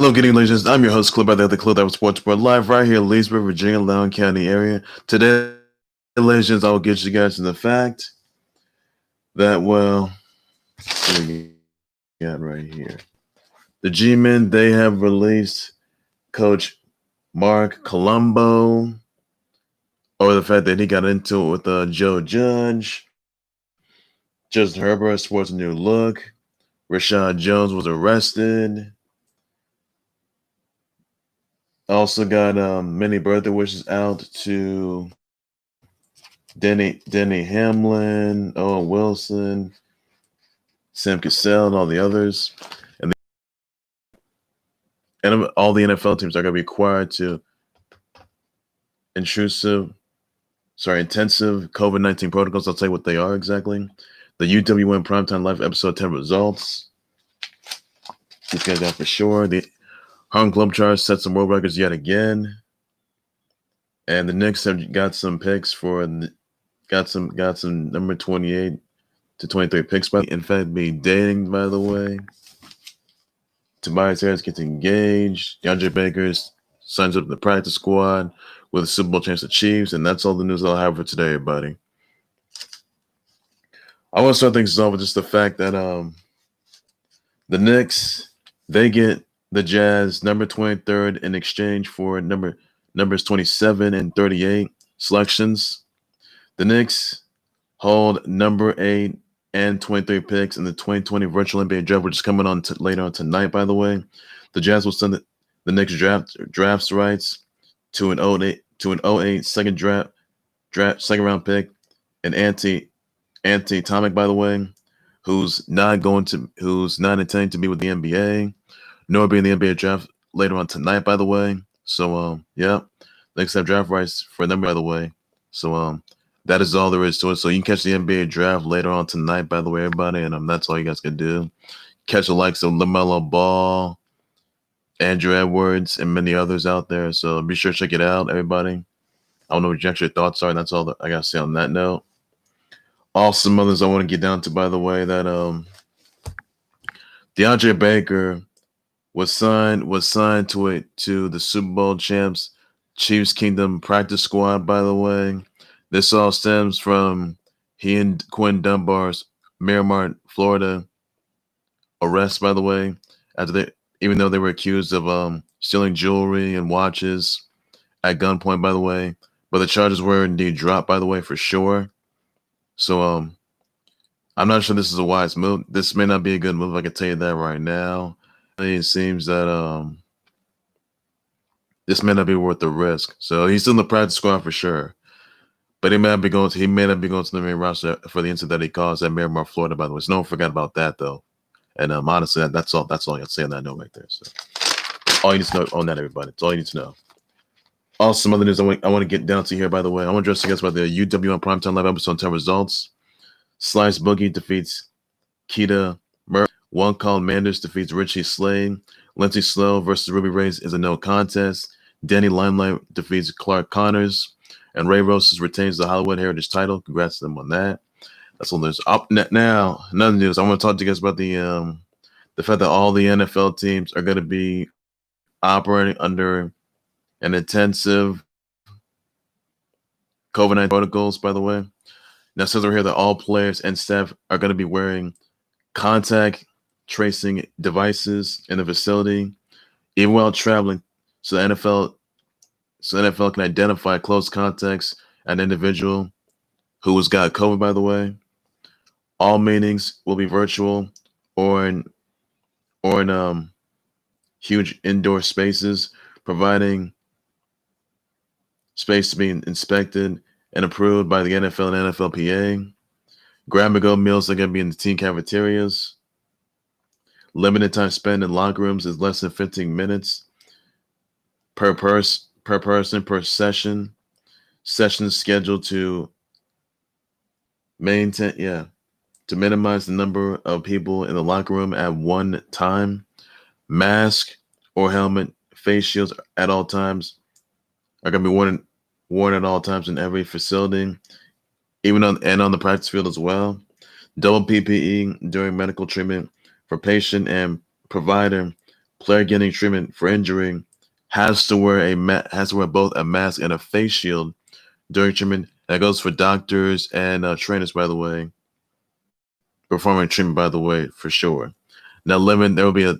Hello, good evening, ladies and gentlemen. I'm your host, Clip by the Clip that was Sports Board live right here in Leesburg, Virginia, Loudoun County area. Today, ladies and gentlemen, I will get you guys to the fact that, well, what we got right here. The G-Men, they have released Coach Marc Colombo over the fact that he got into it with Joe Judge. Just Herbert sports a new look. Reshad Jones was arrested. Also got many birthday wishes out to Denny Hamlin, Owen Wilson, Sam Cassell, and all the others. And all the NFL teams are going to be required to intensive COVID-19 protocols. I'll tell you what they are exactly. The UWN Primetime Live Episode 10 results. These guys got for sure. The Harlem Globetrotters set some world records yet again. And the Knicks have got some picks got some number 28 to 23 picks. In fact, be dating, by the way. Tobias Harris gets engaged. DeAndre Baker signs up to the practice squad with a Super Bowl chance to Chiefs. And that's all the news I'll have for today, everybody. I want to start things off with just the fact that the Knicks, they get the Jazz number 23rd in exchange for numbers 27 and 38 selections. The Knicks hold number 8 and 23 picks in the 2020 virtual NBA draft, which is coming on later on tonight, by the way. The Jazz will send the Knicks drafts rights to an 08 second round pick, and Ante Tomic, by the way, who's not intending to be with the NBA, nor be in the NBA draft later on tonight, by the way. So yeah, Knicks have draft rights for them, by the way. So that is all there is to it. So you can catch the NBA draft later on tonight, by the way, everybody. And that's all you guys can do. Catch the likes of LaMelo Ball, Andrew Edwards, and many others out there. So be sure to check it out, everybody. I don't know what your thoughts are. And that's all that I got to say on that note. Also, some others I want to get down to, by the way, that DeAndre Baker was signed to the Super Bowl champs Chiefs Kingdom practice squad, by the way. This all stems from he and Quinton Dunbar's Miramar, Florida arrest, by the way, even though they were accused of stealing jewelry and watches at gunpoint, by the way. But the charges were indeed dropped, by the way, for sure. So I'm not sure this is a wise move. This may not be a good move, I can tell you that right now. It seems that this may not be worth the risk. So he's still in the practice squad for sure. But he may not be going to the main roster for the incident that he caused at Miramar, Florida, by the way. So no one forgot about that, though. And honestly, that's all I got to say on that note right there. So all you need to know on that, everybody. That's all you need to know. Also, some other news I want to get down to here, by the way. I want to address you guys about the UWN Primetime Live Episode 10 results. Slice Boogie defeats Keita Murray. One called Manders defeats Richie Slade. Lindsey Slow versus Ruby Rays is a no contest. Danny Limelight defeats Clark Connors. And Ray Roses retains the Hollywood Heritage title. Congrats to them on that. That's all there's. Now, another news. I want to talk to you guys about the fact that all the NFL teams are going to be operating under an intensive COVID-19 protocols, by the way. Now, it says over here that all players and staff are going to be wearing contact tracing devices in the facility, even while traveling, so the NFL can identify close contacts an individual who has got COVID, by the way. All meetings will be virtual or in huge indoor spaces, providing space to be inspected and approved by the NFL and NFLPA. Grab-and-go meals are going to be in the team cafeterias. Limited time spent in locker rooms is less than 15 minutes per person per session. Sessions scheduled to minimize the number of people in the locker room at one time. Mask or helmet, face shields at all times are going to be worn at all times in every facility, even on the practice field as well. Double PPE during medical treatment for patient and provider player getting treatment for injury has to wear both a mask and a face shield during treatment. That goes for doctors and trainers, by the way, performing treatment, by the way, for sure. Now, there will be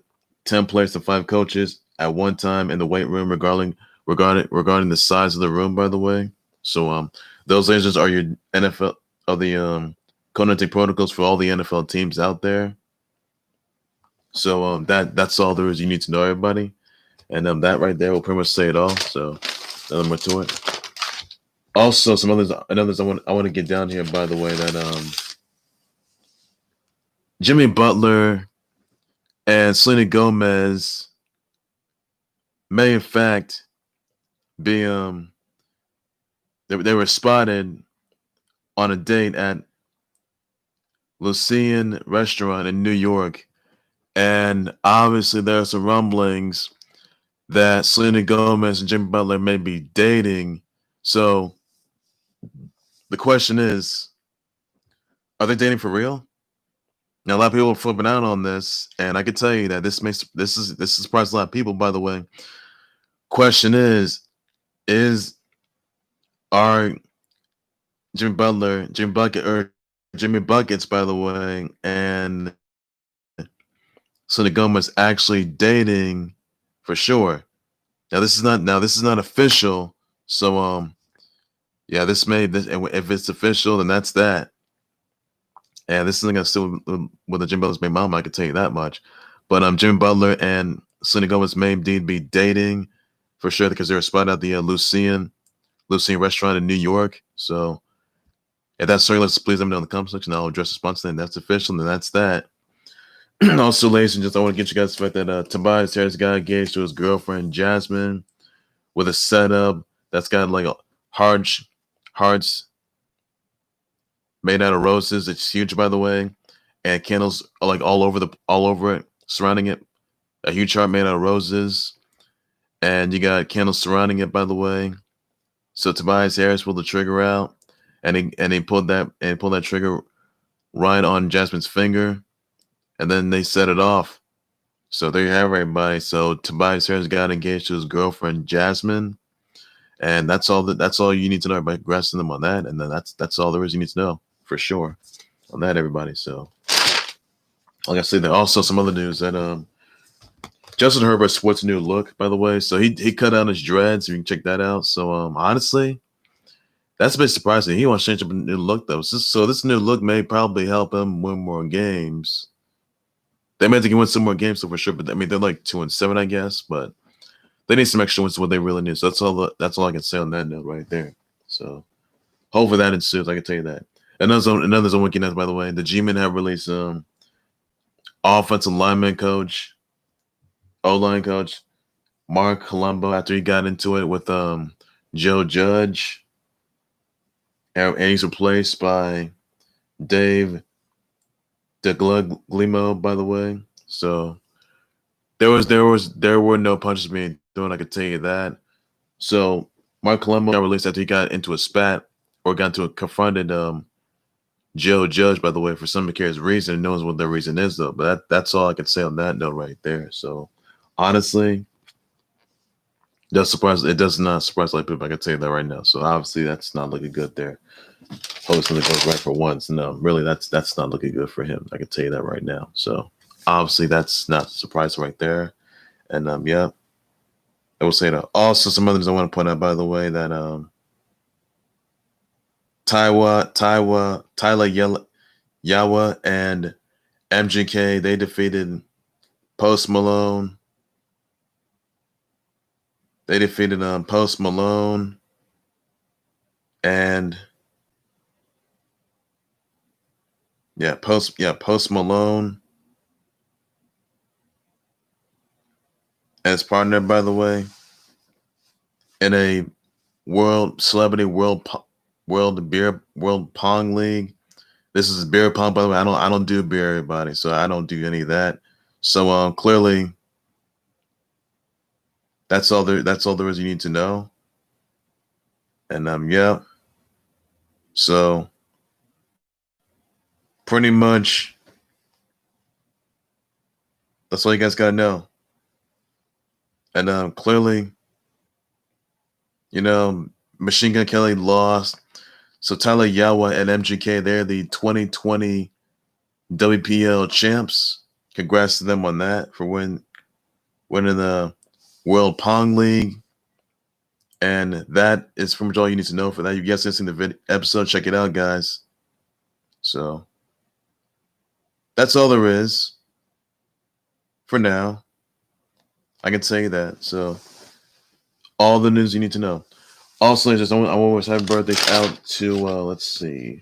10 players to 5 coaches at one time in the weight room, regarding the size of the room, by the way. So, those lasers are your NFL of the cognitive protocols for all the NFL teams out there. So, that's all there is you need to know, everybody. And that right there will pretty much say it all. So, nothing more to it. Also, others I want to get down here, by the way, that Jimmy Butler and Selena Gomez may in fact be they were spotted on a date at Lucien restaurant in New York, and obviously there are some rumblings that Selena Gomez and Jimmy Butler may be dating. So the question is, are they dating for real? Now, a lot of people are flipping out on this, and I can tell you that this surprised a lot of people, by the way. Question are Jimmy Buckets, by the way, and Selena Gomez actually dating for sure? Now this is not official, so yeah, if it's official, then that's that. And this isn't gonna still with the Jimmy Butler's main mom, I can tell you that much. But Jimmy Butler and Selena Gomez may indeed be dating for sure, because they were spotted at the Lucien restaurant in New York. So if that's sorry, let's please let me know in the comment section. I'll address the response then. That's official, and that's that. Also, ladies and gentlemen, I want to get you guys the fact that Tobias Harris got engaged to his girlfriend Jasmine with a setup that's got like hearts made out of roses. It's huge, by the way, and candles are like all over it, surrounding it. A huge heart made out of roses, and you got candles surrounding it, by the way. So Tobias Harris pulled the trigger out, and he pulled that trigger right on Jasmine's finger, and then they set it off. So there you have it, everybody. So Tobias Harris got engaged to his girlfriend Jasmine, and that's all you need to know about grasping them on that. And then that's all there is you need to know for sure on that, everybody. So like I said, there also some other news that Justin Herbert sports a new look, by the way. So he cut out his dreads. You can check that out. So honestly, that's a bit surprising. He wants to change up a new look though. So this new look may probably help him win more games. They may think he win some more games, so for sure. But I mean, they're like 2-7, I guess. But they need some extra wins to what they really need. So that's all I can say on that note right there. So hopefully that ensues. I can tell you that. Another zone weakness, by the way. The G-Men have released offensive lineman coach, O-line coach, Marc Colombo, after he got into it with Joe Judge. And he's replaced by Dave DeGlimo, by the way. So there were no punches being thrown, I could tell you that. So Marc Colombo got released after he got into a spat or confronted Joe Judge, by the way, for some precarious reason. Who knows what the reason is though. But that's all I can say on that note right there. So honestly, it does not surprise a lot of people. I can tell you that right now. So obviously that's not looking good there. Hope something goes right for once. No, really, that's not looking good for him. I can tell you that right now. So obviously that's not a surprise right there. And yeah, I will say that. Also, some others I want to point out, by the way, that Tyler Yawa and MGK, they defeated Post Malone. They defeated Post Malone and Post Malone as partner, by the way, in a world pong league. This is beer pong, by the way. I don't do beer, everybody, so I don't do any of that. So clearly, that's all there is you need to know. And yeah. So pretty much that's all you guys gotta know. And clearly, Machine Gun Kelly lost. So Tyler Yawa and MGK, they're the 2020 WPL champs. Congrats to them on that for winning the World Pong League. And that is pretty much all you need to know for that. You guys seen the episode, check it out, guys. So that's all there is for now. I can say that. So all the news you need to know. Also, I always have birthdays out to let's see.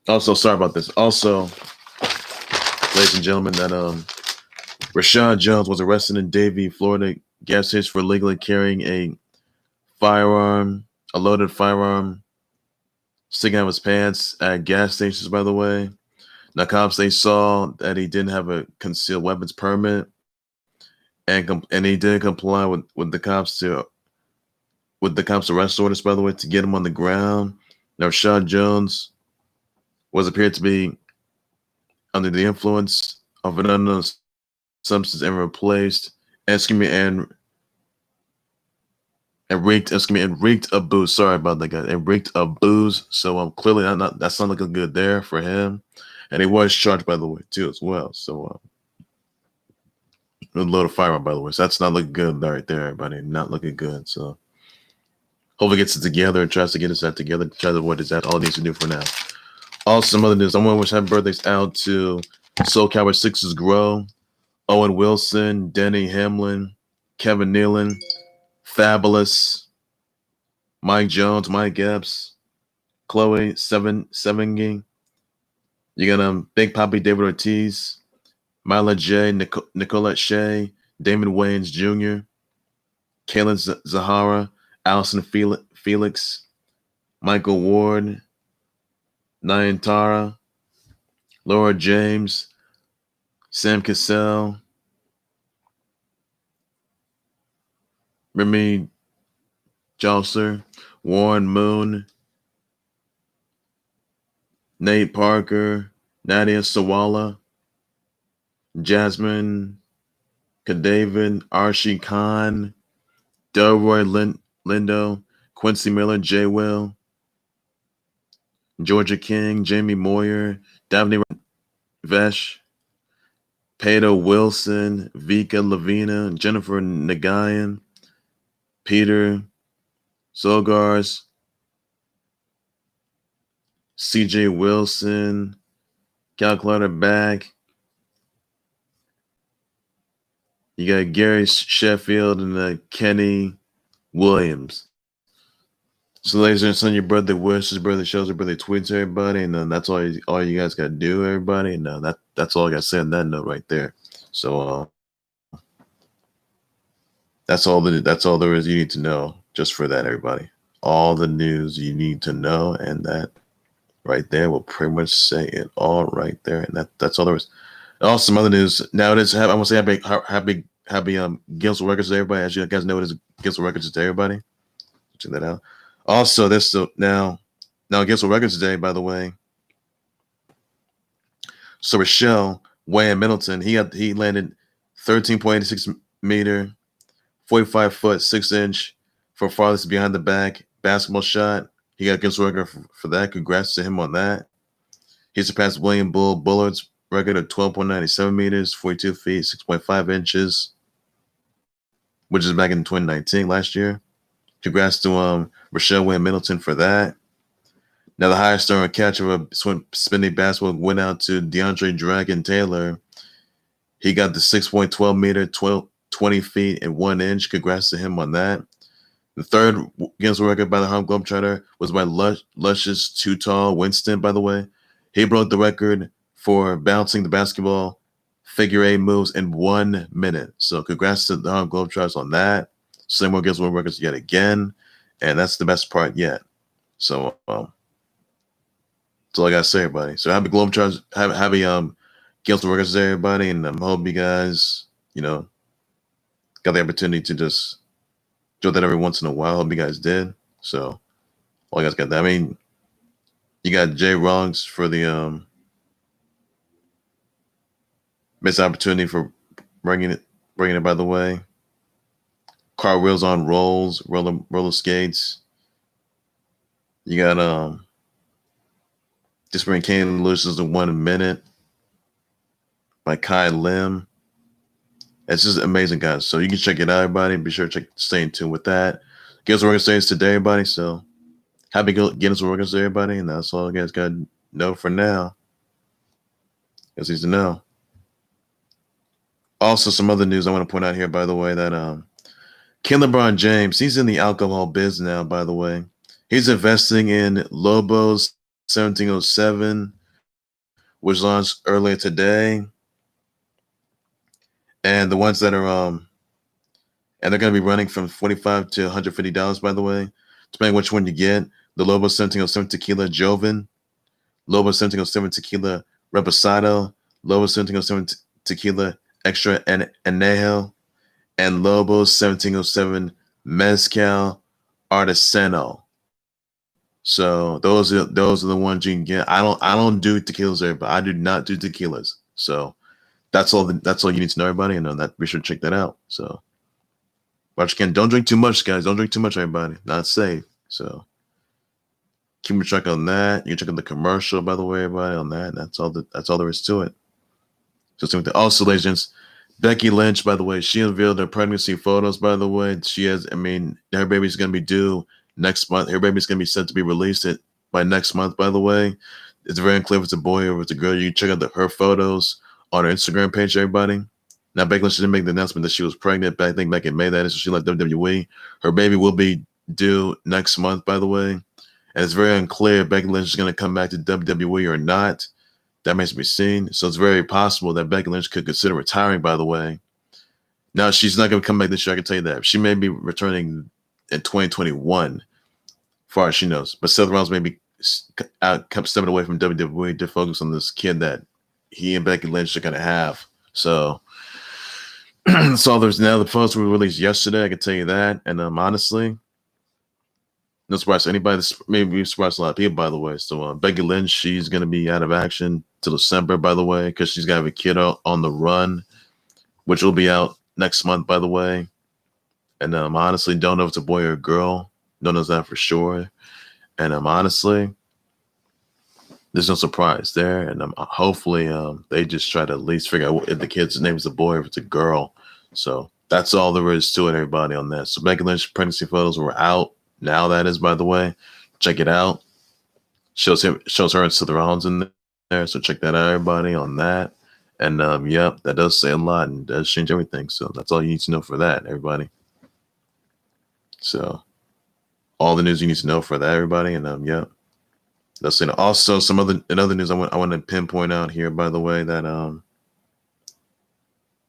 Also, sorry about this. Also, ladies and gentlemen, that Reshad Jones was arrested in Davie, Florida, gas station for illegally carrying a loaded firearm, sticking out of his pants at gas stations, by the way. Now, cops, they saw that he didn't have a concealed weapons permit, and he did comply with the cops' arrest orders, by the way, to get him on the ground. Now, Reshad Jones was appeared to be under the influence of an unknown substance and replaced and reeked of booze. Sorry about that, guys. And reeked of booze. So clearly that's not looking good there for him. And he was charged, by the way, too, as well. So a load of firearm, by the way. So that's not looking good right there, everybody. Not looking good. So hopefully gets it together and tries to get us that together. Try to what is that all he needs to do for now. Also, some other news. I want to wish happy birthdays out to Soul Cowboy Sixes Grow, Owen Wilson, Denny Hamlin, Kevin Nealon, Fabulous, Mike Jones, Mike Epps, Chloe Sevengy. You got Big Poppy David Ortiz, Mila J, Nicolette Shea, Damon Wayans Jr., Kaylin Zahara, Allison Felix, Michael Ward, Nayantara, Laura James, Sam Cassell, Remy Josser, Warren Moon, Nate Parker, Nadia Sawala, Jasmine Kadavid, Archie Khan, Delroy Lindo, Quincy Miller, J. Will, Georgia King, Jamie Moyer, Davie Vesh, Pato Wilson, Vika Lavina, Jennifer Nagayan, Peter Sogars, CJ Wilson, Cal Clutterback. You got Gary Sheffield and Kenny Williams. So, ladies and gentlemen, your birthday wishes, birthday shows, your birthday tweets, everybody, and then that's all you guys got to do, everybody. And that's all I got to say on that note right there. So, that's all there is you need to know just for that, everybody. All the news you need to know, and that right there will pretty much say it all right there, and that's all there is. Also, some other news. Now it is. I want to say happy Gills Records to everybody. As you guys know, it is Gills Records to everybody. Check that out. Also, this now Gills Records Day, by the way. So Rochelle Wayne Middleton, he landed 13.86 meter, 45 foot 6 inch for farthest behind the back basketball shot. He got Gills record for that. Congrats to him on that. He surpassed William Bullard's record of 12.97 meters, 42 feet, 6.5 inches, which is back in 2019, last year. Congrats to Rochelle Wayne Middleton for that. Now, the highest scoring catch of a spinning basketball went out to DeAndre Dragon Taylor. He got the 6.12 meter, 20 feet, and 1 inch. Congrats to him on that. The third Guinness record by the Harlem Globetrotter was by Luscious Too Tall Winston, by the way. He broke the record for bouncing the basketball figure eight moves in 1 minute. So congrats to the Harlem Globetrotters on that. Same more Guinness World Records yet again. And that's the best part yet. So that's all I got to say, everybody. So happy Globetrotters, happy Guinness World Records Day, everybody. And I hope you guys, got the opportunity to just do that every once in a while. I hope you guys did. So all you guys got that. I mean, you got Jay Rongs for the missed opportunity for bringing it bringing it, by the way. Car wheels on rolls, roller skates. You got Just bring Kane Lewis in 1 minute by Kai Lim. It's just amazing, guys. So you can check it out, everybody. Be sure to stay in tune with that. Guess what we're gonna say is today, everybody. So happy Guinness World Records, everybody, and that's all you guys got to know for now. Guys need to know. Also, some other news I want to point out here, by the way, that King LeBron James, he's in the alcohol biz now, by the way. He's investing in Lobos 1707, which launched earlier today. And the ones that are and they're going to be running from $45 to $150, by the way, depending which one you get. The Lobo 1707 Tequila Joven, Lobo 1707 Tequila Reposado, Lobo 1707 Tequila Extra Anejo, and Lobo 1707 Mezcal Artisano. So those are the ones you can get. I don't do tequilas there, but I do not do tequilas. So that's all you need to know, everybody, and that be sure to check that out. So watch again. Don't drink too much, guys. Don't drink too much, everybody. Not safe. So keep a check on that. You can check on the commercial, by the way, everybody, on that. That's all there is to it. So also, ladies and gents, Becky Lynch, by the way, she unveiled her pregnancy photos, by the way. Her baby's gonna be due next month. Her baby's gonna be set to be released by next month, by the way. It's very unclear if it's a boy or if it's a girl. You can check out her photos on her Instagram page, everybody. Now, Becky Lynch didn't make the announcement that she was pregnant, but I think back in May, that is, so she left WWE. Her baby will be due next month, by the way. And it's very unclear if Becky Lynch is going to come back to WWE or not. That remains to be seen. So it's very possible that Becky Lynch could consider retiring, by the way. Now, she's not going to come back this year, I can tell you that. She may be returning in 2021, as far as she knows. But Seth Rollins may be stepping away from WWE to focus on this kid that he and Becky Lynch are going to have. So that's all there's now. The photos were released yesterday, I can tell you that. And honestly, no surprise to anybody. This maybe surprised a lot of people, by the way. So Becky Lynch, she's going to be out of action till December, by the way, because she's got to have a kid out on the run, which will be out next month, by the way. And honestly, don't know if it's a boy or a girl. Don't know that for sure. And honestly, there's no surprise there. And hopefully they just try to at least figure out if the kid's name is a boy or if it's a girl. So that's all there is to it, everybody, on that. So Becky Lynch pregnancy photos were out. Now that is, by the way, check it out. Shows her and Seth Rollins in there, so check that out, everybody, on that. And yep, that does say a lot and does change everything. So that's all you need to know for that, everybody. So all the news you need to know for that, everybody, and yep. That's it. Also, in other news, I want to pinpoint out here, by the way, that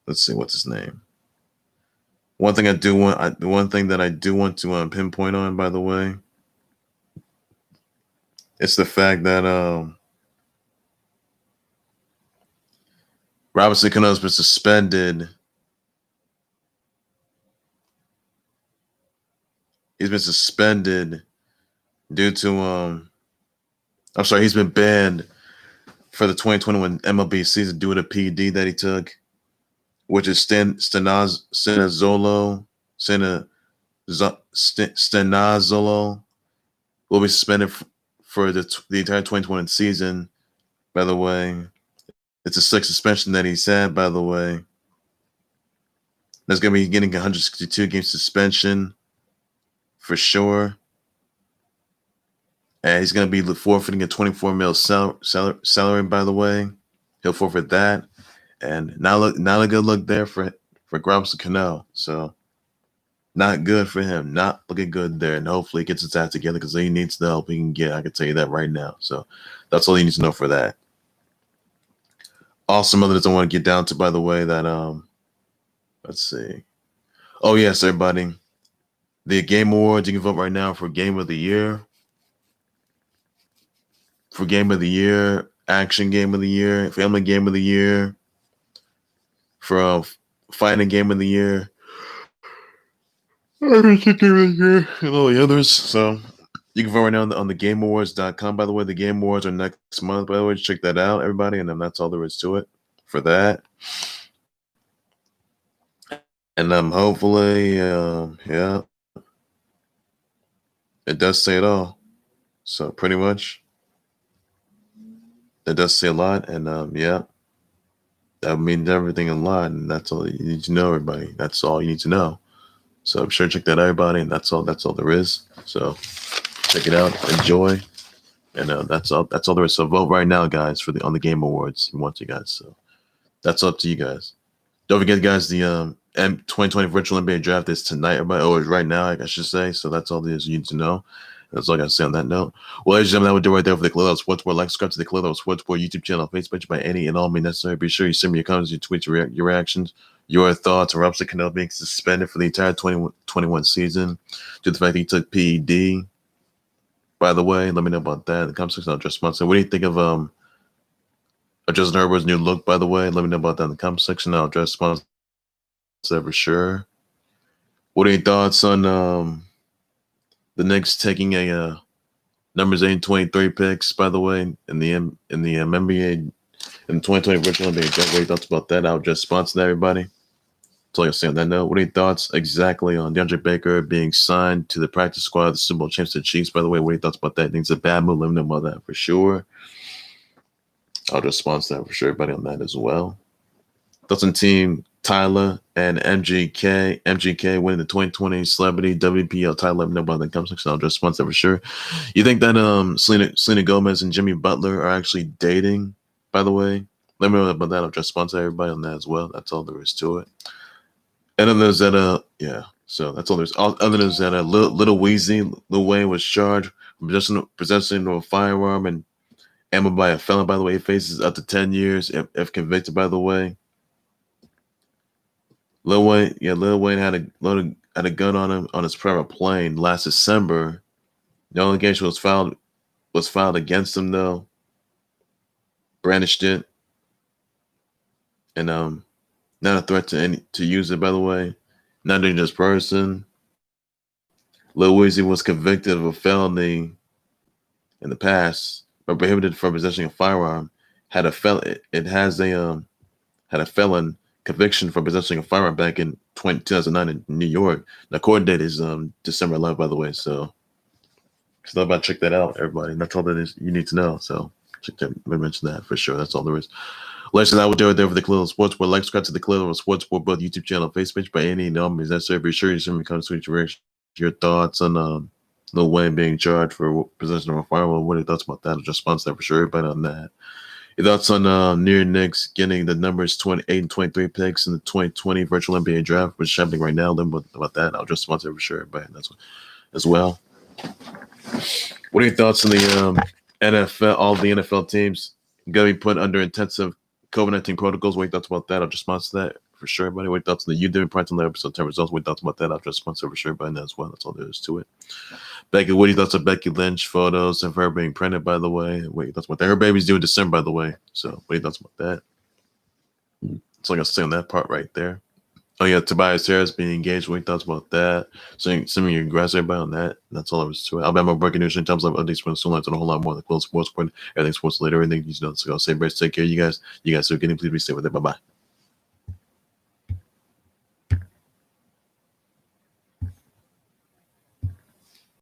let's see, what's his name. One thing that I do want to pinpoint on, by the way, it's the fact that Robinson Cano's been suspended. He's been suspended due to he's been banned for the 2021 MLB season due to PD that he took, which is stenazolo will be suspended for the entire 2021 season, by the way. It's a 6th suspension that he's had, by the way. That's going to be getting a 162-game suspension for sure. And he's going to be forfeiting a $24 million salary, by the way. He'll forfeit that. And not a good look there for Robinson Cano. So not good for him. Not looking good there. And hopefully he gets his act together because he needs the help he can get. I can tell you that right now. So that's all you need to know for that. Also, some others I want to get down to, by the way, that let's see. Oh yes, everybody. The Game Awards, you can vote right now for Game of the Year. For Game of the Year, Action Game of the Year, Family Game of the Year, for Fighting Game of the Year, and all the others. So you can vote right now on the GameAwards.com. By the way, the Game Awards are next month. By the way, check that out, everybody. And then that's all there is to it for that. And hopefully, yeah, it does say it all. So pretty much, it does say a lot. And yeah, that means everything a lot. And that's all you need to know, everybody. That's all you need to know. So I'm sure check that out, everybody. And that's all there is. So check it out. Enjoy. And that's all there is. So vote right now, guys, on the Game Awards. You want you guys. So that's up to you guys. Don't forget, guys, the 2020 virtual NBA draft is tonight, everybody. Oh, it's right now, I should say. So that's all there is you need to know. That's all I got to say on that note. Well, ladies and gentlemen, that would do right there for the Khalil Sportsboard. Like, subscribe to the Khalil Sportsboard YouTube channel, Facebook by any and all means necessary. Be sure you send me your comments, your tweets, your reactions, your thoughts, or Robson Cano being suspended for the entire 2021 season due to the fact that he took PED. By the way, let me know about that in the comment section. I'll just sponsor. What do you think of Justin Herbert's new look, by the way? Let me know about that in the comment section. I'll address sponsor for sure. What are your thoughts on the Knicks taking a numbers 8 and 23 picks, by the way, in the NBA in the 2020 virtual NBA draft? What are your thoughts about that? I'll just sponsor that, everybody. That's all I can say on that note. What are your thoughts exactly on DeAndre Baker being signed to the practice squad of the Super Bowl champs, the Chiefs? By the way, what are your thoughts about that? I think it's a bad move. Let me know about that for sure. I'll just sponsor that for sure, everybody, on that as well. Thoughts on Team Tyler and MGK. MGK winning the 2020 Celebrity WPL title. Let me know about that in the comment section. I'll just sponsor that for sure. You think that Selena Gomez and Jimmy Butler are actually dating, by the way? Let me know about that. I'll just sponsor everybody on that as well. That's all there is to it. And then there's that, yeah. So that's all there's. Other than that, Lil Wayne was charged for possessing a firearm and ammo by a felon. By the way, he faces up to 10 years if convicted. By the way, Lil Wayne had a gun on him on his private plane last December. The allegation was filed against him, though. Brandished it, and not a threat to use it. By the way, not a dangerous person. Lil Weezy was convicted of a felony in the past, but prohibited from possessing a firearm. Had a felon conviction for possessing a firearm back in 2009 in New York. The court date is December 11th, by the way. So about check that out, everybody. And that's all that is you need to know. So check that. I mention that for sure. That's all there is. Ladies and gentlemen, there for the Khalil Sportsboard. Like, subscribe to the Khalil Sportsboard, both YouTube channel, Facebook, by any numbers necessary. Be sure you send me comments with your thoughts on Lil Wayne being charged for possession of a firearm. What are your thoughts about that? I'll just sponsor that for sure. Everybody on that. Your thoughts on New York Knicks getting the numbers 28 and 23 picks in the 2020 virtual NBA draft, which is happening right now. Then about that, I'll just sponsor it for sure. Everybody, that's as well. What are your thoughts on the NFL? All the NFL teams going to be put under intensive COVID-19 protocols. What are your thoughts about that? I'll just sponsor that for sure, everybody. What are your thoughts on the UW parts on the episode 10 results? What are your thoughts about that? I'll just sponsor for sure, everybody, as well. That's all there is to it. Becky, what are your thoughts on Becky Lynch photos of her being pregnant, by the way? What are your thoughts about that? Her baby's due in December, by the way. So what are your thoughts about that? That's all I got to say on that part right there. Oh, yeah, Tobias Harris being engaged. What are your thoughts about that? So send me your grass, everybody, on that. That's all I was to it. Alabama breaking news in times of updates from the soon and a whole lot more. The Quinton Sports Report, everything sports later, everything you know. So I'll say, Brett, take care, you guys. You guys are getting. Please be safe with it. Bye bye.